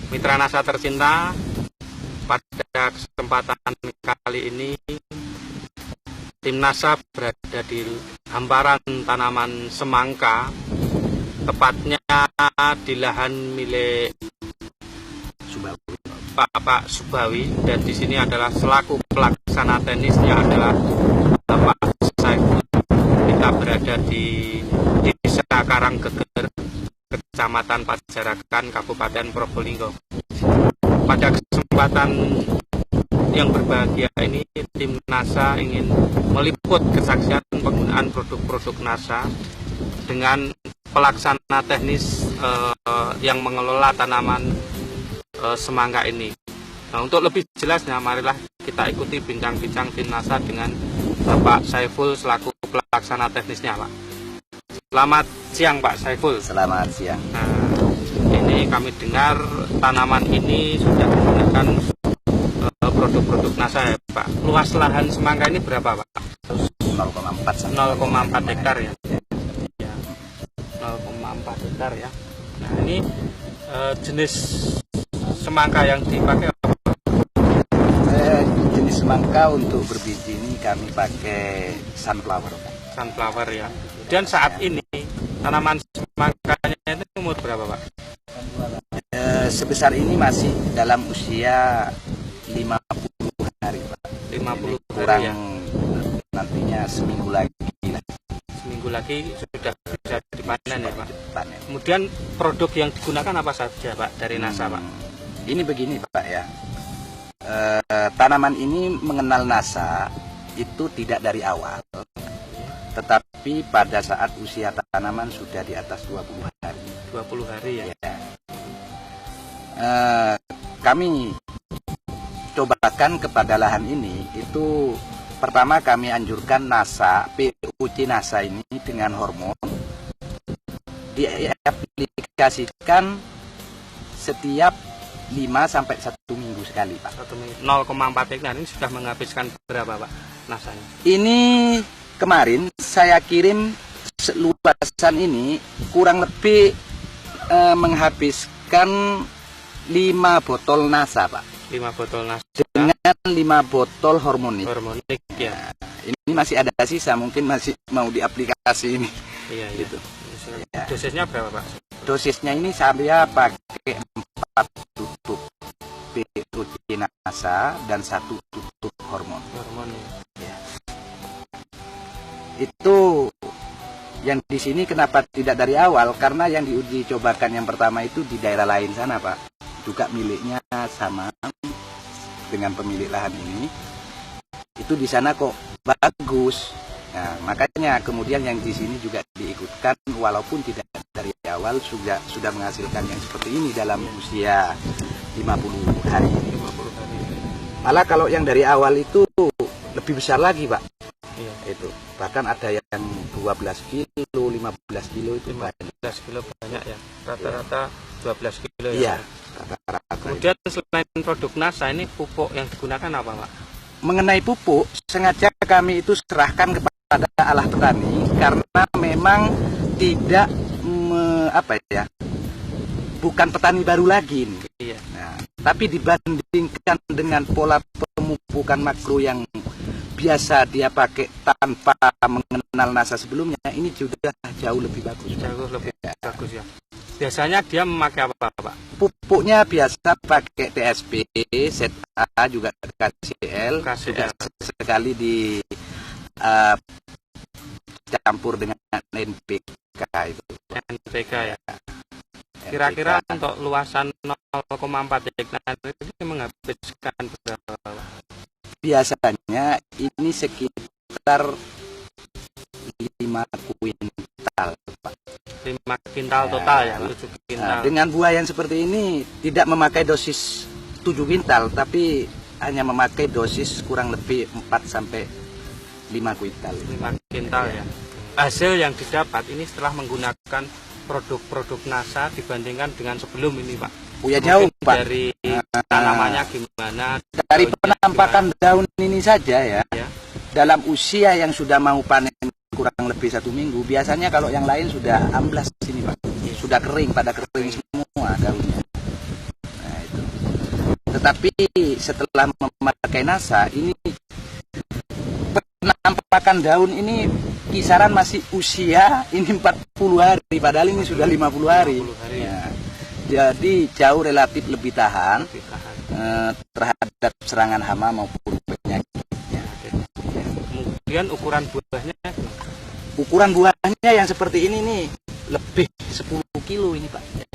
Mitra NASA tercinta, pada kesempatan kali ini tim NASA berada di hamparan tanaman semangka, tepatnya di lahan milik Pak Subawi, dan di sini adalah selaku pelaksana teknisnya adalah Pak Saiful. Kita berada di Desa Karanggeger, Kecamatan Pajarakan, Kabupaten Probolinggo. Pada kesempatan yang berbahagia ini, tim NASA ingin meliput kesaksian penggunaan produk-produk NASA dengan pelaksana teknis yang mengelola tanaman semangka ini. Nah, untuk lebih jelasnya, marilah kita ikuti bincang-bincang tim NASA dengan Bapak Saiful selaku pelaksana teknisnya, Pak. Selamat siang, Pak Saiful. Selamat siang. Nah, ini kami dengar tanaman ini sudah menggunakan produk-produk NASA, ya, Pak. Luas lahan semangka ini berapa, Pak? 0,4 hektar ya. Ya. 0,4 hektar ya. Nah, ini jenis semangka yang dipakai apa? Jenis semangka untuk berbiji ini kami pakai sunflower. Sunflower ya. Dan saat ini tanaman semangkanya itu umur berapa, Pak? Sebesar ini masih dalam usia 50 hari, Pak. 50 kurang hari ya. Nantinya seminggu lagi lah. Seminggu lagi sudah bisa dipanen ya, Pak. Panen. Kemudian produk yang digunakan apa saja, Pak, dari NASA, Pak? Ini begini, Pak ya. Tanaman ini mengenal NASA itu tidak dari awal, tetapi pada saat usia tanaman sudah di atas 20 hari. 20 hari ya. Ya. Kami cobakan kepada lahan ini, itu pertama kami anjurkan NASA, POC NASA ini dengan hormon diaplikasikan setiap 5-1 minggu sekali, Pak. 0,4 hektar ini sudah menghabiskan berapa, Pak, nasanya? Ini kemarin saya kirim luasan ini kurang lebih menghabiskan 5 botol NASA, Pak. 5 botol NASA Dengan 5 botol hormonik. hormonik ya. Ini masih ada sisa, mungkin masih mau diaplikasi ini. Iya, iya. Gitu. Ya. Dosisnya berapa, Pak? Dosisnya ini saya pakai 4 tutup POC NASA dan 1 tutup hormon. Hormon. Ya. Itu yang di sini kenapa tidak dari awal, karena yang diuji cobakan yang pertama itu di daerah lain sana, Pak. Juga miliknya sama dengan pemilik lahan ini. Itu di sana kok bagus. Nah, makanya kemudian yang di sini juga diikutkan, walaupun tidak dari awal sudah menghasilkan yang seperti ini dalam usia 50 hari. 50 hari. Malah kalau yang dari awal itu lebih besar lagi, Pak. Iya. Itu bahkan ada yang 12 kilo, 15 kilo itu 15 kilo banyak ya. Rata-rata 12 kilo ya. Iya, rata-rata. Kemudian selain produk NASA, ini pupuk yang digunakan apa, Pak? Mengenai pupuk, sengaja kami itu serahkan kepada Allah petani karena memang tidak bukan petani baru lagi ini. Iya. Nah, tapi dibandingkan dengan pola pemupukan makro yang biasa dia pakai tanpa mengenal NASA sebelumnya, ini juga jauh lebih bagus. Jauh lebih bagus ya. Biasanya dia memakai apa, Pak? Pupuknya biasa pakai TSP, ZA, juga KCL, juga sekali di campur dengan NPK itu. NPK ya. Kira-kira untuk luasan 0,4 hektar ini menghabiskan berapa, Pak? Biasanya ini sekitar 5 kuintal, Pak. 5 kintal total ya, 7 kintal. Nah, dengan buah yang seperti ini tidak memakai dosis 7 kintal, tapi hanya memakai dosis kurang lebih 4-5 kuintal. 5 kintal ya. Hasil yang didapat ini setelah menggunakan produk-produk NASA dibandingkan dengan sebelum ini, Pak. Ya jauh, Pak. Dari tanamannya gimana? Dari penampakan daun ini saja ya. Dalam usia yang sudah mau panen kurang lebih 1 minggu, biasanya kalau yang lain sudah amblas sini, Pak. Sudah kering, pada kering semua daunnya. Nah, Tapi setelah memakai NASA ini, penampakan daun ini kisaran masih usia ini 40 hari, padahal ini sudah 50 hari. 50 hari. Ya. Jadi jauh relatif lebih tahan terhadap serangan hama maupun penyakitnya. Kemudian ukuran buahnya? Ukuran buahnya yang seperti ini nih lebih 10 kilo ini Pak.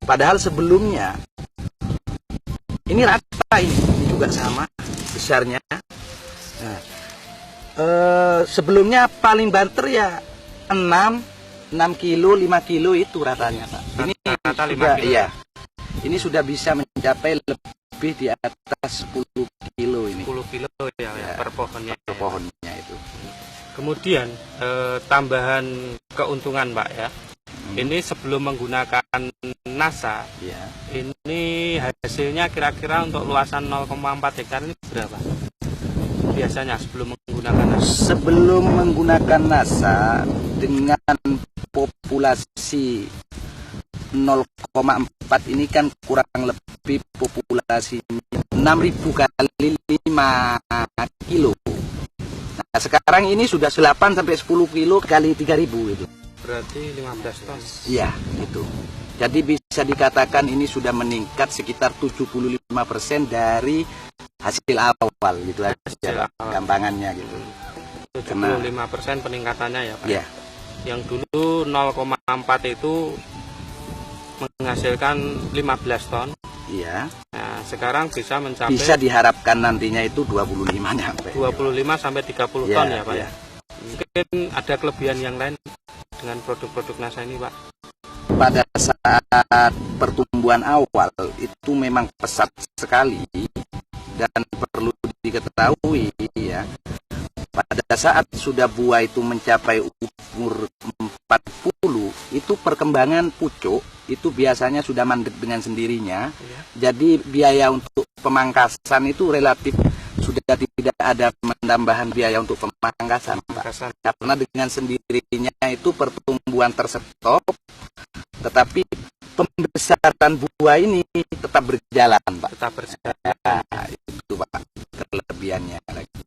Padahal sebelumnya ini rata, ini juga sama besarnya. Nah, sebelumnya paling banter ya 6 kilo, 5 kilo itu ratanya Pak. Ini rata 5 sudah, kilo. iya. Ini sudah bisa mencapai lebih di atas 10 kilo ini. 10 kilo ya, per pohonnya. Per pohonnya itu. Kemudian tambahan keuntungan Pak ya. Ini sebelum menggunakan NASA, ya. Ini hasilnya kira-kira untuk luasan 0,4 hektar ini berapa? Biasanya sebelum menggunakan NASA. Sebelum menggunakan NASA dengan populasi 0,4 ini kan kurang lebih populasi 6.000 kali 5 kilo. Nah, sekarang ini sudah 8 sampai 10 kilo kali 3.000 itu. Berarti 15 ton. Iya, itu. Jadi bisa dikatakan ini sudah meningkat sekitar 75% dari hasil awal gitu aja, gampangannya gitu. 75% peningkatannya ya Pak. Iya. Yang dulu 0,4 itu menghasilkan 15 ton. Iya. Nah, sekarang bisa mencapai Bisa diharapkan nantinya itu 25 nyampe. 25 sampai 30 Ya, ton ya Pak. ya. Mungkin ada kelebihan yang lain dengan produk-produk NASA ini Pak. Pada saat pertumbuhan awal itu memang pesat sekali, dan perlu diketahui ya, pada saat sudah buah itu mencapai umur 40, itu perkembangan pucuk itu biasanya sudah mandek dengan sendirinya. Ya. Jadi biaya untuk pemangkasan itu relatif sudah tidak ada penambahan biaya untuk pemangkasan, Pak. Karena dengan sendirinya itu pertumbuhan terstop, tetapi pembesaran buah ini tetap berjalan, Pak. Tetap berjalan. Nah, itu Pak kelebihannya lagi.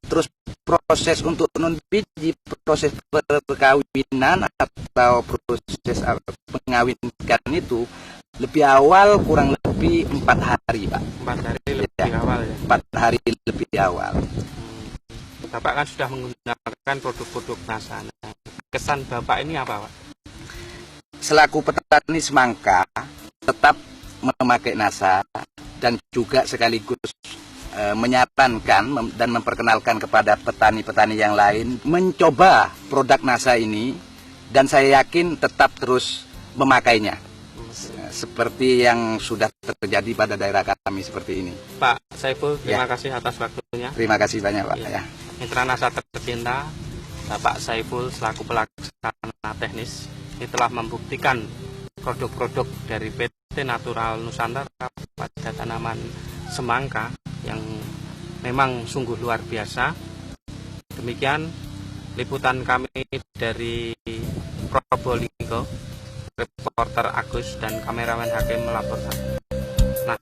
Terus proses untuk non biji, proses perkawinan atau proses pengawinkan itu lebih awal, kurang lebih 4 hari Pak. 4 hari lebih awal ya. 4 hari lebih awal. Bapak kan sudah menggunakan produk-produk NASA. Kesan Bapak ini apa Pak? Selaku petani semangka tetap memakai NASA dan juga sekaligus menyarankan dan memperkenalkan kepada petani-petani yang lain mencoba produk NASA ini, dan saya yakin tetap terus memakainya seperti yang sudah terjadi pada daerah kami seperti ini. Pak Saiful, terima kasih atas waktunya. Terima kasih banyak Pak. Ya. Mitra NASA tercinta, Bapak Saiful selaku pelaksana teknis ini telah membuktikan produk-produk dari PT Natural Nusantara pada tanaman semangka yang memang sungguh luar biasa. Demikian liputan kami dari Probolinggo, reporter Agus dan kameramen Hakim melaporkan. Nah,